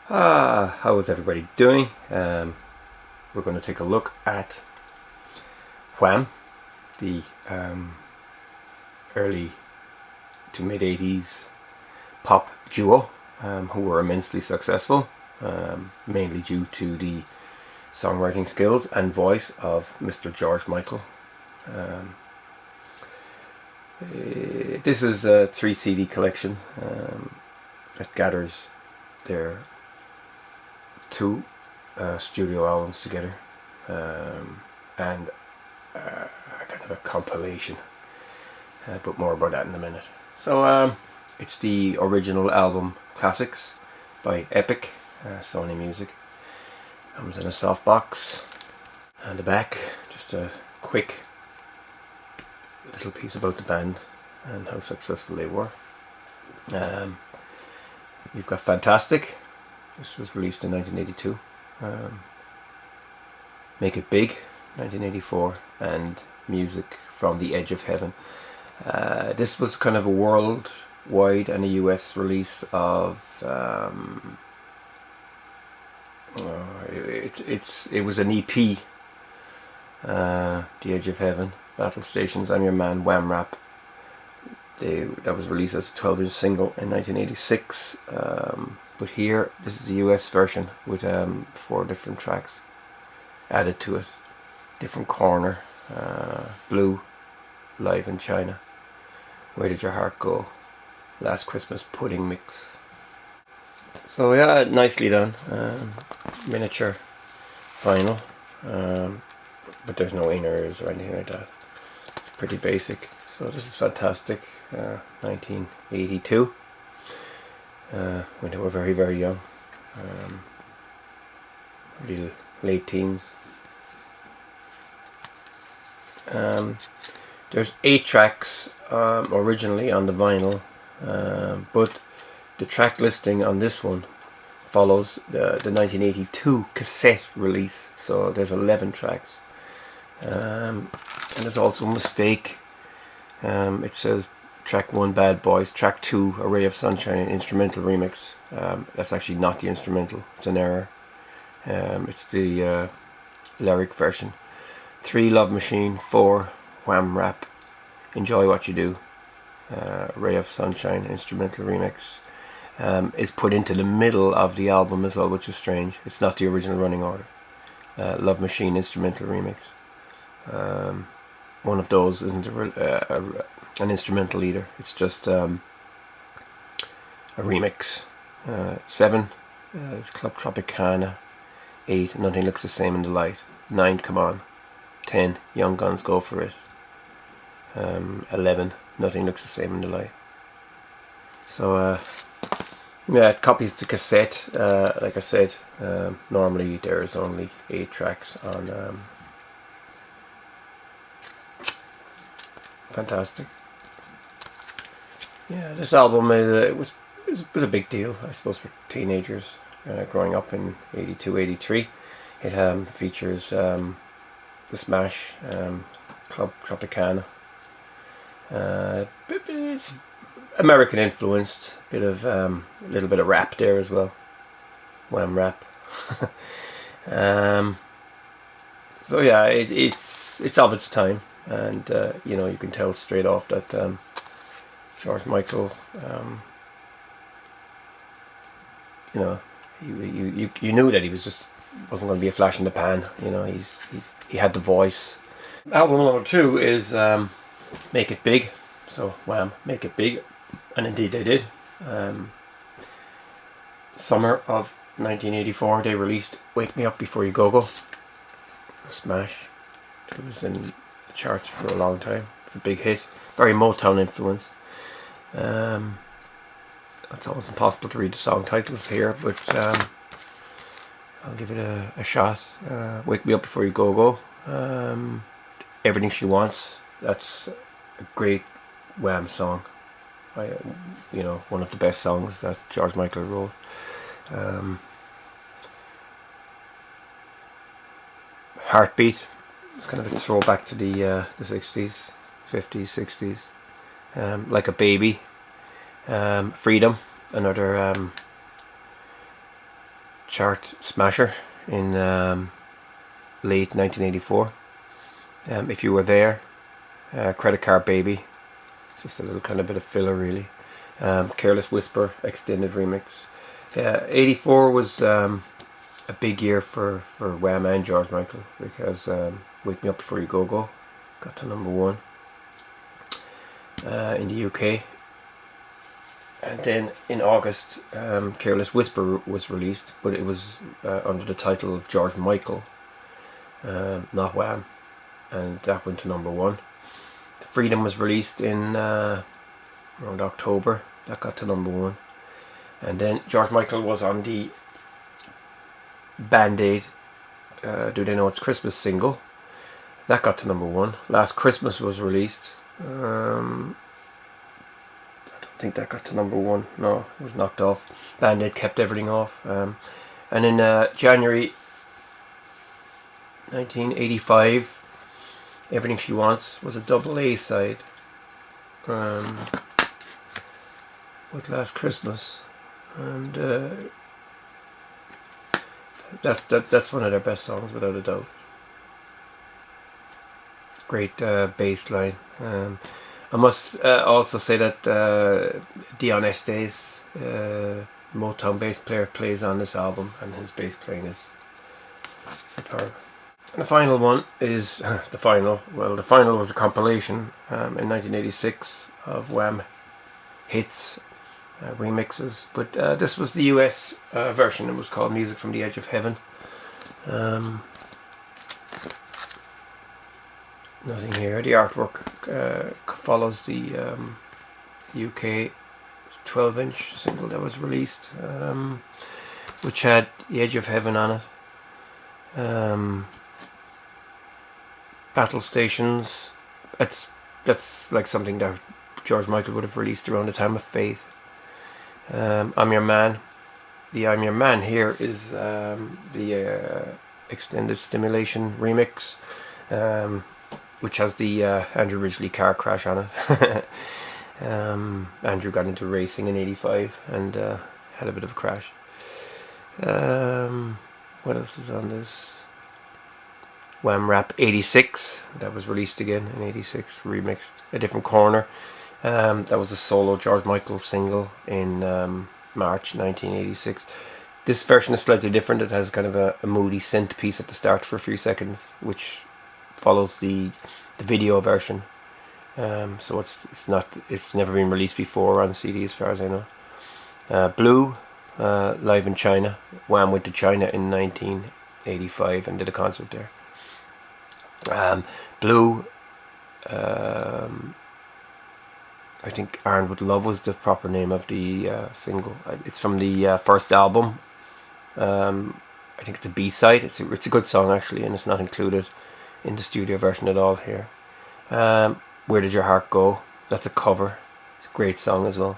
How is everybody doing? We're going to take a look at Wham, the early to mid 80s pop duo who were immensely successful, mainly due to the songwriting skills and voice of Mr. George Michael. This is a 3 CD collection that gathers their two studio albums together, and kind of a compilation, but more about that in a minute. So it's the original album Classics by Epic, Sony Music. Comes in a soft box, and the back just a quick little piece about the band and how successful they were. You've got Fantastic. This was released in 1982. Make It Big, 1984, and Music from the Edge of Heaven. This was kind of a worldwide and a US release of. It was an EP. The Edge of Heaven, Battle Stations, I'm Your Man, Wham Rap. That was released as a 12-inch single in 1986. But here, this is the US version with 4 different tracks added to it. Different Corner, Blue, Live in China, Where Did Your Heart Go, Last Christmas Pudding Mix. So yeah, nicely done. Miniature vinyl, but there's no inners or anything like that. It's pretty basic. So this is Fantastic, 1982. When they were very, very young, really late teens. There's 8 tracks originally on the vinyl, but the track listing on this one follows the 1982 cassette release, so there's 11 tracks. And there's also a mistake. It says track 1 Bad Boys, track 2 A Ray of Sunshine, an instrumental remix. That's actually not the instrumental, it's an error. It's the lyric version. 3 Love Machine, 4 Wham Rap, Enjoy What You Do, Ray of Sunshine instrumental remix, is put into the middle of the album as well, which is strange. It's not the original running order. Love Machine instrumental remix. One of those isn't an instrumental either. It's just a remix. 7 Club Tropicana. 8 Nothing Looks the Same in the Light. 9 Come On. 10 Young Guns Go For It. 11 Nothing Looks the Same in the Light. So yeah, it copies the cassette. Like I said, normally there's only 8 tracks on Fantastic. Yeah, this album was a big deal, I suppose, for teenagers growing up in 82, 83. It features the Smash, Club Tropicana. It's American influenced, a little bit of rap there as well. Wham Rap. So yeah, it's of its time, and you can tell straight off that George Michael, you knew that he wasn't going to be a flash in the pan. He had the voice. Album number 2 is Make It Big. So Wham, Make It Big, and indeed they did. Summer of 1984, they released Wake Me Up Before You Go Go. A smash. It was in the charts for a long time. It's a big hit. Very Motown influence. It's almost impossible to read the song titles here, but I'll give it a shot. Wake Me Up Before You Go Go. Everything She Wants. That's a great Wham song. One of the best songs that George Michael wrote. Heartbeat. It's kind of a throwback to the 60s, 50s, 60s. Like a Baby. Freedom. Another chart smasher in late 1984. If You Were There, Credit Card Baby. It's just a little kind of bit of filler, really. Careless Whisper extended remix. 84 was a big year for Wham and George Michael, because Wake Me Up Before You Go Go got to #1 in the UK. And then in August, Careless Whisper was released, but it was under the title of George Michael, not Wham, and that went to #1. Freedom was released in around October. That got to #1. And then George Michael was on the Band-Aid Do They Know It's Christmas single. That got to #1. Last Christmas was released. I don't think that got to #1. No, it was knocked off. Band-Aid kept everything off. And in January 1985, Everything She Wants was a double A side with Last Christmas, and that's one of their best songs without a doubt. Great bass line. I must also say that Dion Estes, Motown bass player, plays on this album, and his bass playing is superb. And the final one is the final was a compilation in 1986 of Wham hits, remixes, but this was the US version. It was called Music from the Edge of Heaven. Nothing here. The artwork follows the UK 12-inch single that was released, which had The Edge of Heaven on it. Battle Stations. That's like something that George Michael would have released around the time of Faith. I'm Your Man. The I'm Your Man here is the extended stimulation remix, which has the Andrew Ridgeley car crash on it. Andrew got into racing in '85 and had a bit of a crash. What else is on this? Wham Rap 86, that was released again in '86, remixed. A Different Corner, that was a solo George Michael single in March 1986. This version is slightly different. It has kind of a moody synth piece at the start for a few seconds, which follows the video version. So it's never been released before on CD as far as I know. Blue, live in China. Wham went to China in 1985 and did a concert there. Blue, I think Ironed with Love was the proper name of the single. It's from the first album. I think it's a B-side. It's a good song actually, and it's not included in the studio version at all here. Where Did Your Heart Go? That's a cover. It's a great song as well.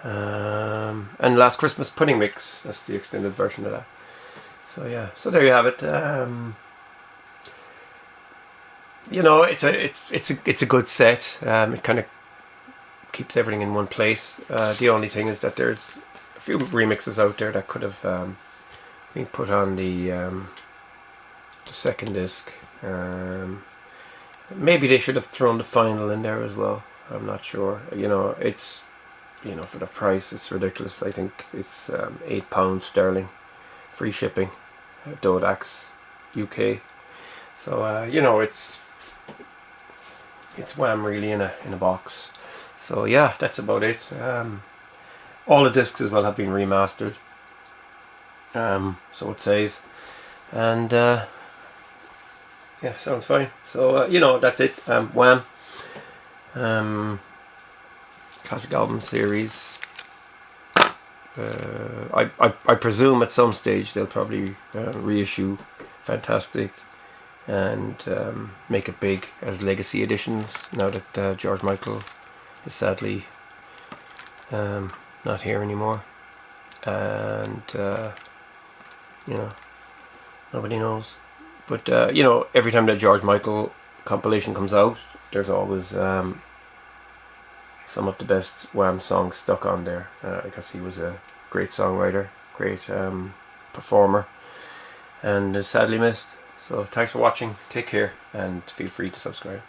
And Last Christmas Pudding Mix. That's the extended version of that. So yeah, so there you have it. You know, it's a good set. It kind of keeps everything in one place. The only thing is that there's a few remixes out there that could have been put on the second disc. Maybe they should have thrown the final in there as well. I'm not sure. You know, it's, you know, for the price, it's ridiculous. I think it's £8 sterling, free shipping, Dodax, UK. So you know, it's Wham really in a box. So yeah, that's about it. All the discs as well have been remastered. So it says, and yeah, sounds fine. So you know, that's it. Wham, classic album series. I presume at some stage they'll probably reissue Fantastic and make it big as legacy editions, now that George Michael is sadly not here anymore, and you know, nobody knows. But you know, every time that George Michael compilation comes out, there's always some of the best Wham songs stuck on there, because he was a great songwriter, great performer, and is sadly missed. So thanks for watching, take care, and feel free to subscribe.